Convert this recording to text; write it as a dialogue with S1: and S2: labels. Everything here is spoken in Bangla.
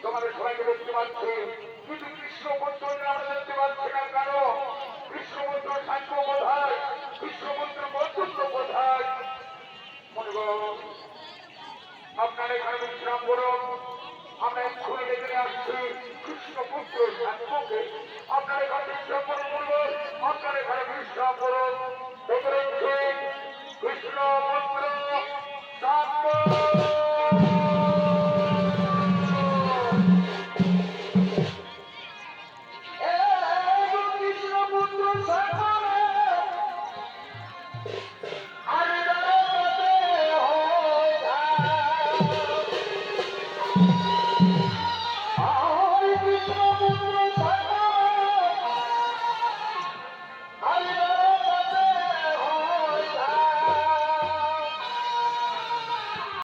S1: তোমাদের সবাইকে দেখতে পাচ্ছি, কিন্তু কৃষ্ণমন্ত্র আমরা দেখতে পাচ্ছি না। কেন কৃষ্ণমন্ত্র সাক্ষ্য কোথায়? কৃষ্ণমন্ত্র বন্ধুত্ব কোথায়? আপনার এখানে বিশ্রাম করুন। আমরা এক্ষুনি ডেকে আসছি কৃষ্ণপুত্র সাক্ষ্যকে। আপনার এখানে বিশ্রাম করুন বলবো, আপনার এখানে বিশ্রাম করুন।